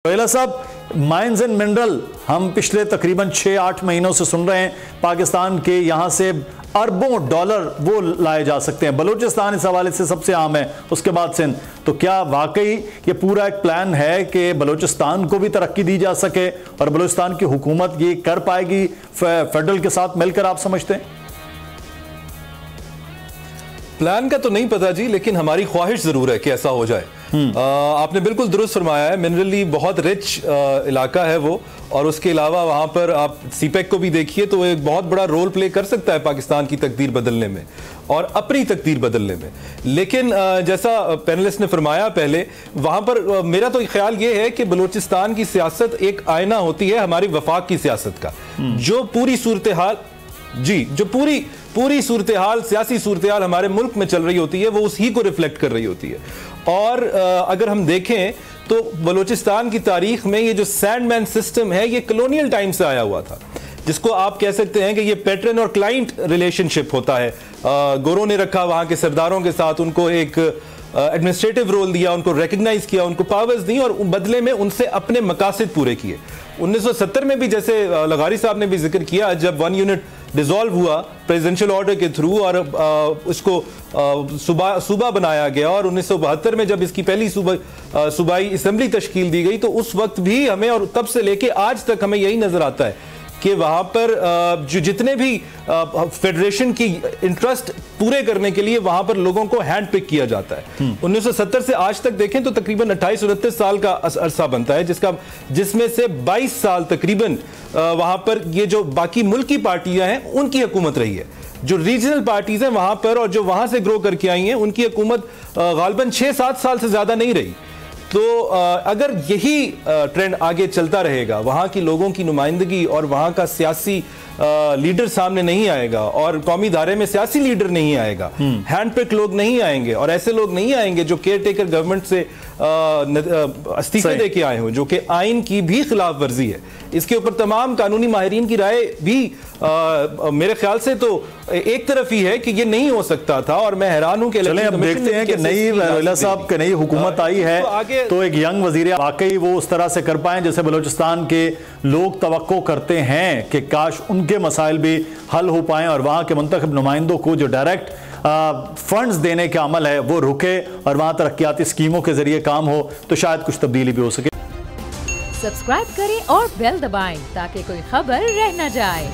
रोहिला साहब, mines and mineral हम पिछले तकरीबन 6-8 महीनों से सुन रहे हैं। पाकिस्तान के यहां से अरबों डॉलर वो लाए जा सकते हैं। बलूचिस्तान इस हवाले से सबसे आम है, उसके बाद सिंध। तो क्या वाकई ये पूरा एक प्लान है कि बलूचिस्तान को भी तरक्की दी जा सके और बलूचिस्तान की हुकूमत ये कर पाएगी फेडरल के साथ मिलकर, आप समझते हैं? प्लान का तो नहीं पता जी, लेकिन हमारी ख्वाहिश जरूर है कि ऐसा हो जाए। आपने बिल्कुल दुरुस्त फरमाया है, मिनरली बहुत रिच इलाका है वो, और उसके अलावा वहां पर आप सीपेक को भी देखिए तो एक बहुत बड़ा रोल प्ले कर सकता है पाकिस्तान की तकदीर बदलने में और अपनी तकदीर बदलने में। लेकिन जैसा पैनलिस्ट ने फरमाया पहले, वहां पर मेरा तो ख्याल ये है कि बलूचिस्तान की सियासत एक आईना होती है हमारी वफाक की सियासत का। जो पूरी सूरत हाल जो पूरी सूरत हाल, सियासी सूरत हाल हमारे मुल्क में चल रही होती है, वो उसी को रिफ्लेक्ट कर रही होती है। और अगर हम देखें तो बलूचिस्तान की तारीख में ये जो सैंडमैन सिस्टम है, ये कॉलोनियल टाइम से आया हुआ था, जिसको आप कह सकते हैं कि ये पैटर्न और क्लाइंट रिलेशनशिप होता है। गोरों ने रखा वहां के सरदारों के साथ, उनको एक एडमिनिस्ट्रेटिव रोल दिया, उनको रिकग्नाइज किया, उनको पावर्स दी और बदले में उनसे अपने मकासद पूरे किए। 1970 में भी, जैसे लगारी साहब ने भी जिक्र किया, जब 1 यूनिट डिसॉल्व हुआ प्रेसिडेंशियल ऑर्डर के थ्रू और उसको सूबा बनाया गया, और 1972 में जब इसकी पहली सूबाई असेंबली तश्कील दी गई, तो उस वक्त भी हमें, और तब से लेके आज तक हमें यही नजर आता है कि वहां पर जो जितने भी फेडरेशन की इंटरेस्ट पूरे करने के लिए वहां पर लोगों को हैंड पिक किया जाता है। 1970 से आज तक देखें तो तकरीबन 28-29 साल का अरसा बनता है, जिसमें से 22 साल तकरीबन वहां पर ये जो बाकी मुल्क की पार्टियां हैं उनकी हुकूमत रही है। जो रीजनल पार्टीज हैं वहां पर और जो वहां से ग्रो करके आई हैं, उनकी हुकूमत गालबन 6-7 साल से ज्यादा नहीं रही। तो अगर यही ट्रेंड आगे चलता रहेगा, वहां की लोगों की नुमाइंदगी और वहां का सियासी लीडर सामने नहीं आएगा और कौमी दायरे में सियासी लीडर नहीं आएगा, हैंड पिक लोग नहीं आएंगे, और ऐसे लोग नहीं आएंगे जो केयर टेकर गवर्नमेंट से इस्तीफे दे के आए हों, जो कि आइन की भी खिलाफ वर्जी है। इसके ऊपर तमाम कानूनी माहिरीन की राय भी मेरे ख्याल से तो एक तरफ ही है कि ये नहीं हो सकता था, और मैं हैरान हूं कि चलें अब देखते हैं कि नई रोहिला साहब की नई हुकूमत आई है तो एक यंग वजीर वाकई वो उस तरह से कर पाएं जैसे बलूचिस्तान के लोग तवक्को करते हैं कि काश उनके मसाइल भी हल हो पाएं और वहां के मुंतखब नुमाइंदों को जो डायरेक्ट फंड्स देने का अमल है वो रुके और वहां तरक्याती स्कीमों के जरिए काम हो, तो शायद कुछ तब्दीली भी हो सके। सब्सक्राइब करें और बेल दबाएं ताकि कोई खबर रह न जाए।